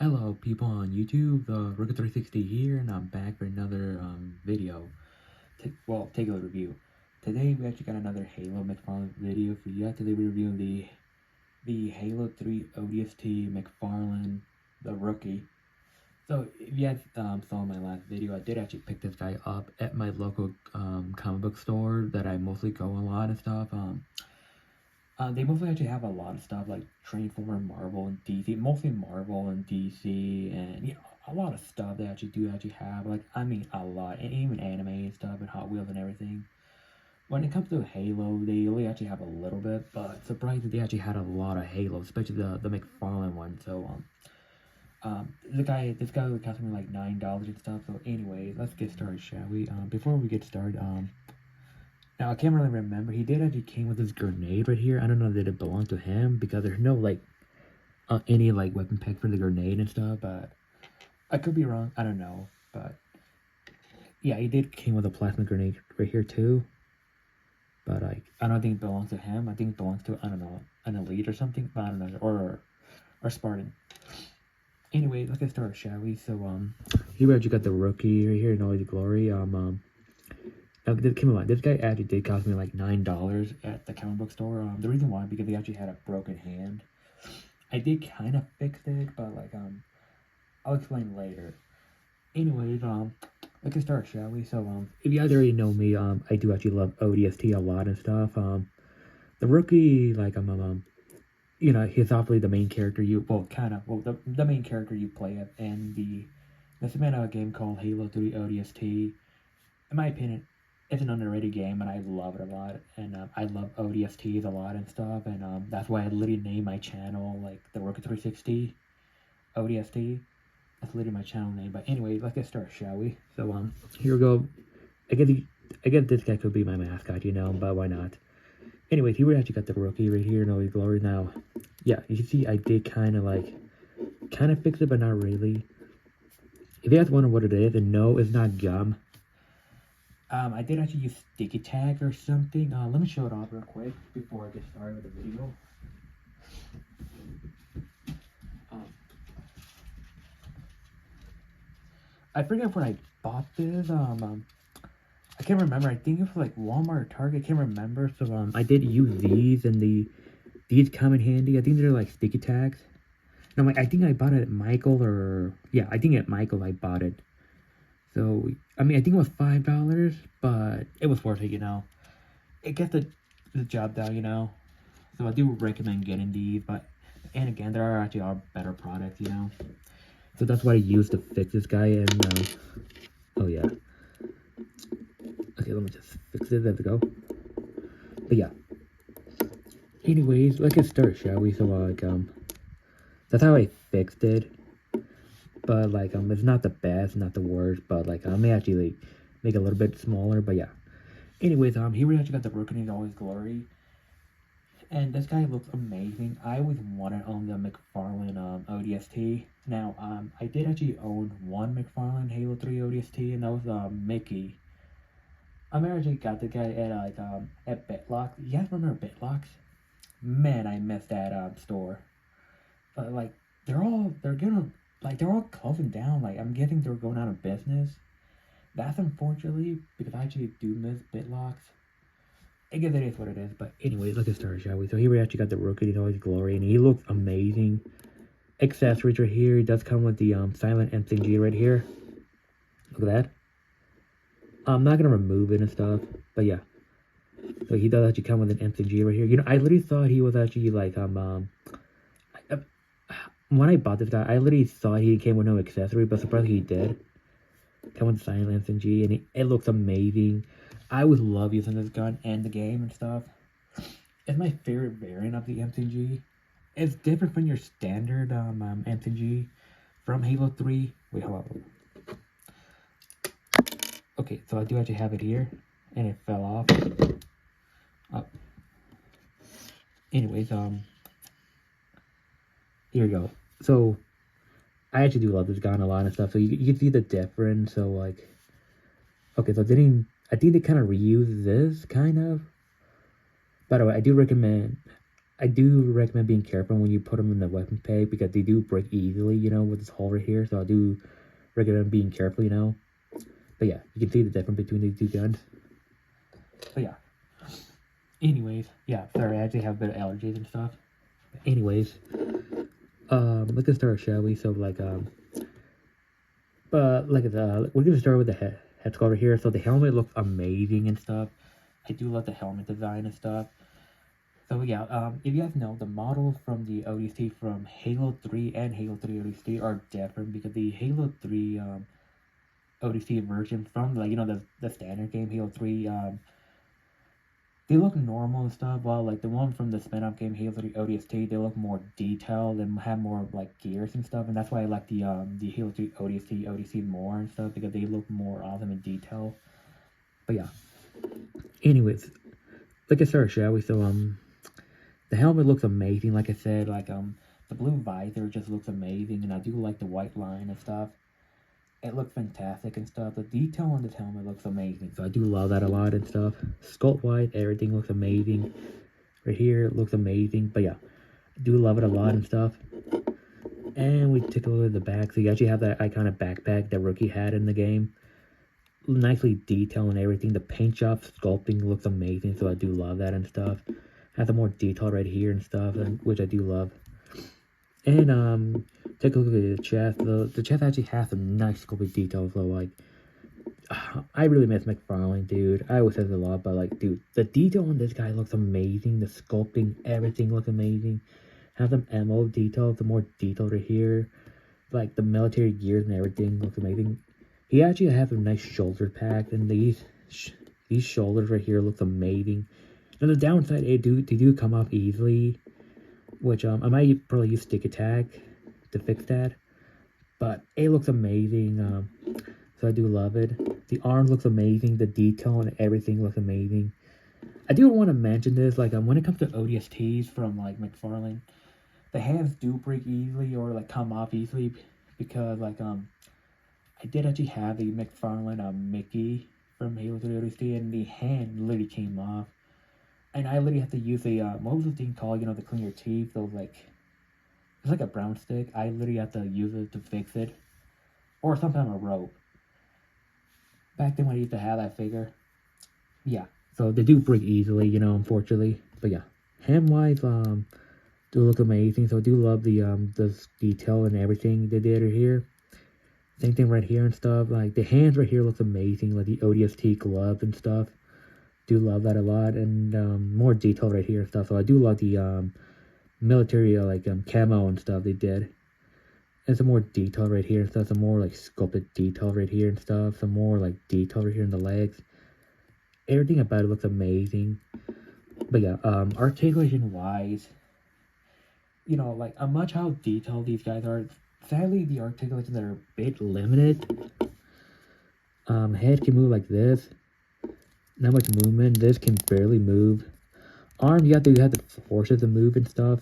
Hello people on YouTube, Rooker 360 here, and I'm back for another video. Take a review. Today we actually got another Halo McFarlane video for you. Today we're reviewing the Halo 3 ODST McFarlane, the rookie. So if you guys saw my last video, I did actually pick this guy up at my local comic book store that I mostly go a lot and stuff. They mostly actually have a lot of stuff like Transformer, Marvel, and DC. Mostly Marvel and DC, and a lot of stuff they actually have. Like, I mean, a lot, and even anime and stuff, and Hot Wheels and everything. When it comes to Halo, they only actually have a little bit, but surprised that they actually had a lot of Halo, especially the McFarlane one. So this guy would cost me like $9 and stuff. So anyway, let's get started, shall we? Before we get started, now, I can't really remember. He did actually came with this grenade right here. I don't know if it belonged to him because there's no, like, any, like, weapon pack for the grenade and stuff, but I could be wrong. I don't know, but yeah, he did came with a plasma grenade right here, too, but, like, I don't think it belongs to him. I think it belongs to, I don't know, an elite or something. I don't know, or Spartan. Anyway, let's get started, shall we? So, here we actually got the rookie right here in all his glory. Now, keep in mind, this guy actually did cost me like $9 at the comic book store. The reason why, because he actually had a broken hand. I did kind of fix it, but like, I'll explain later. Anyways, let's get started, shall we? So, if you guys already know me, I do actually love ODST a lot and stuff. The rookie, like, you know, he's obviously the main character the main character you play in this been a game called Halo 3 ODST. In my opinion, it's an underrated game, and I love it a lot, and I love ODSTs a lot and stuff, and that's why I literally named my channel, like, the Rooker 360 ODST. That's literally my channel name, but anyway, let's get started, shall we? So, here we go. I guess this guy could be my mascot, you know, but why not? Anyways, here we actually got the rookie right here in all his glory. Now, yeah, you can see I did kind of fix it, but not really. If you guys wonder what it is, and no, it's not gum. I did actually use sticky tag or something. Let me show it off real quick before I get started with the video. I forget when I bought this. I can't remember. I think it was like Walmart or Target. I can't remember. So I did use these, and these come in handy. I think they're like sticky tags. No, I think I bought it at Michael, or yeah, I think at Michael I bought it. So, I mean, I think it was $5, but it was worth it, you know. It gets the job done, you know. So I do recommend getting these, and again, there are actually better products, you know. So that's what I used to fix this guy, and, oh yeah. Okay, let me just fix it, there we go. But yeah. Anyways, let's get started, shall we? So, like, that's how I fixed it. But, like, it's not the best, not the worst, but, like, I may actually, like, make it a little bit smaller, but yeah. Anyways, here we actually got the rookie in all his glory. And this guy looks amazing. I always wanted on the McFarlane, ODST. Now, I did actually own one McFarlane Halo 3 ODST, and that was, Mickey. I actually got the guy at, like, at Bitlocks. You guys remember Bitlocks? Man, I miss that, store. But, like, they're all closing down. Like, I'm guessing they're going out of business. That's unfortunately, because I actually do miss Bitlocks. I guess it is what it is. But anyways, let's get started, shall we? So here we actually got the rookie in all his glory, and he looks amazing. Accessories right here. He does come with the silent MCG right here. Look at that. I'm not gonna remove it and stuff, but yeah. So he does actually come with an MCG right here. You know, I literally thought he was actually like when I bought this guy, I literally thought he came with no accessory, but surprisingly he did. Come with silence and G, and it looks amazing. I would love using this gun and the game and stuff. It's my favorite variant of the MCG. It's different from your standard MCG from Halo 3. Wait, hold on. Okay, so I do actually have it here, and it fell off. Oh. Anyways, here we go. So, I actually do love this gun a lot and stuff. So you can see the difference. So like, okay, so I think they kind of reuse this kind of. By the way, I do recommend I do recommend being careful when you put them in the weapon peg because they do break easily, you know, with this hole right here. So I do recommend being careful, you know. But yeah, you can see the difference between these two guns. But yeah. Anyways, yeah, sorry, I actually have a bit of allergies and stuff. But anyways, let's get started, shall we? So like we're gonna start with the head skull over here. So the helmet looks amazing and stuff. I do love the helmet design and stuff. So yeah, if you guys know, the models from the ODST from Halo 3 and Halo 3 ODST are different because the Halo 3 ODST version from, like, you know, the standard game Halo 3, they look normal and stuff, while like the one from the spin-off game Halo 3 ODST, they look more detailed and have more like gears and stuff, and that's why I like the Halo 3 ODST more and stuff, because they look more awesome in detail. But yeah. Anyways, let's get started, shall we? So the helmet looks amazing, like I said, like the blue visor just looks amazing, and I do like the white line and stuff. It looks fantastic and stuff. The detail on this helmet looks amazing, so I do love that a lot and stuff. Sculpt wise, everything looks amazing. Right here, it looks amazing. But yeah, I do love it a lot and stuff. And we take a look at the back. So you actually have that iconic backpack that Rookie had in the game. Nicely detailed and everything. The paint job sculpting looks amazing, so I do love that and stuff. Has some more detail right here and stuff, which I do love. And take a look at the chest. The chest actually has some nice sculpted details, though. Like, I really miss McFarlane, dude. I always say this a lot, but like, dude, the detail on this guy looks amazing. The sculpting, everything looks amazing. Has some ammo details, the more detail right here. Like the military gears and everything looks amazing. He actually has a nice shoulder pack, and these shoulders right here looks amazing. Now the downside, they do come off easily, which I might probably use stick attack to fix that. But it looks amazing, so I do love it. The arm looks amazing, the detail and everything looks amazing. I do want to mention this, like when it comes to ODSTs from like McFarlane, the hands do break easily or like come off easily because like I did actually have a McFarlane Mickey from Halo 3 ODST, and the hand literally came off. And I literally have to use a, what was the thing called, you know, to clean your teeth, those like, it's like a brown stick. I literally have to use it to fix it. Or sometimes a rope. Back then when I used to have that figure. Yeah, so they do break easily, you know, unfortunately. But yeah, hand-wise, do look amazing. So I do love the detail and everything they did right here. Same thing right here and stuff. Like the hands right here looks amazing, like the ODST gloves and stuff. Do love that a lot, and more detail right here and stuff. So I do love the military camo and stuff they did. And some more detail right here and stuff. Some more like sculpted detail right here and stuff. Some more like detail right here in the legs. Everything about it looks amazing. But yeah, articulation wise, you know, like much how detailed these guys are. Sadly, the articulations are a bit limited. Head can move like this. Not much movement. This can barely move. Arm, you have to force it to move and stuff.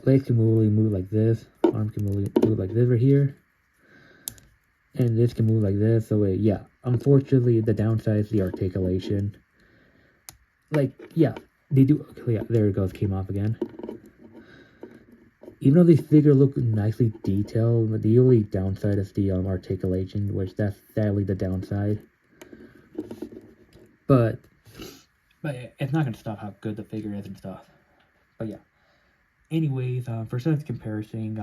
Legs can move like this. Arm can move like this right here. And this can move like this. So yeah, unfortunately, the downside is the articulation. Like, yeah, they do. Okay, yeah, there it goes. Came off again. Even though these figures look nicely detailed, the only downside is the articulation, which that's sadly the downside. But it's not going to stop how good the figure is and stuff. But yeah. Anyways, for size comparison,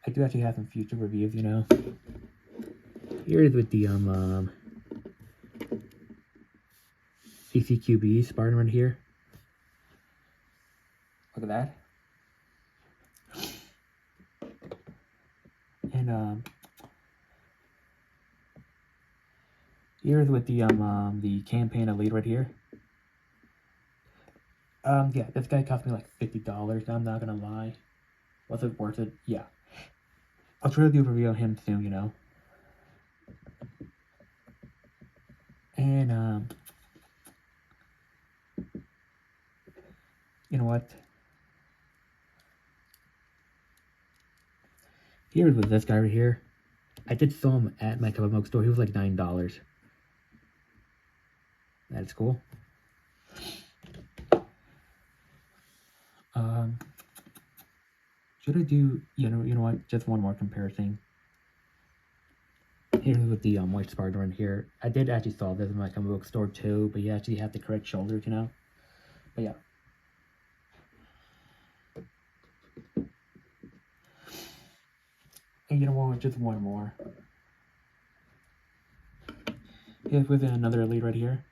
I do actually have some future reviews, you know. Here it is with the CCQB Spider-Man here. Look at that. And here's with the campaign elite right here. Yeah, this guy cost me like $50. I'm not gonna lie. Was it worth it? Yeah. I'll try to do a review on him soon, you know. And you know what? Here's with this guy right here. I did saw him at my comic book store. He was like $9. That's cool. Should I do, you know what, just one more comparison. Here's with the white spider in here. I did actually saw this in my comic book store too, but you actually have the correct shoulders, you know? But yeah. And you know what, just one more. Here's with another elite right here.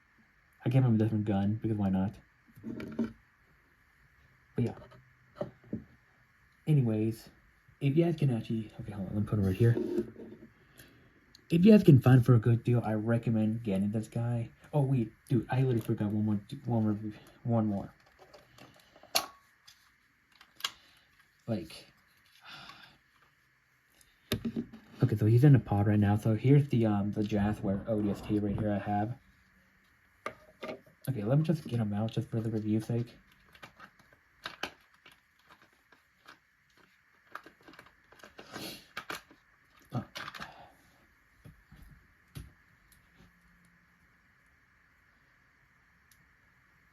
I gave him a different gun, because why not? But yeah. Anyways, if you guys can actually, okay, hold on, let me put it right here. If you guys can find for a good deal, I recommend getting this guy. Oh wait, dude, I literally forgot one more. Like, okay, so he's in a pod right now. So here's the Jazzware ODST right here I have. Okay, let me just get him out just for the review sake.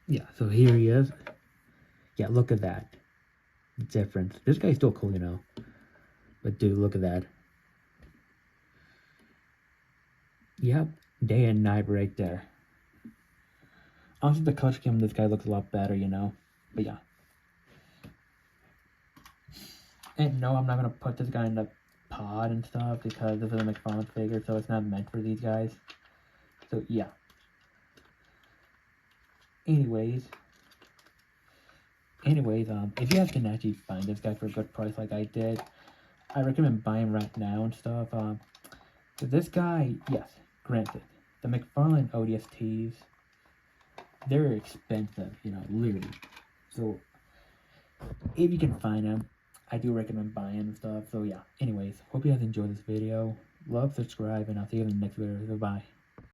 Yeah, so here he is. Yeah, look at that difference. This guy's still cool, you know. But dude, look at that. Yep, day and night right there. Honestly, the color scheme of this guy looks a lot better, you know. But yeah. And no, I'm not gonna put this guy in the pod and stuff because this is a McFarlane figure, so it's not meant for these guys. So yeah. Anyways, if you guys can actually find this guy for a good price like I did, I recommend buying right now and stuff. This guy, yes, granted, the McFarlane ODSTs, they're expensive, you know, literally. So if you can find them, I do recommend buying and stuff. So yeah, anyways, hope you guys enjoyed this video. Love, subscribe, and I'll see you in the next video. Goodbye.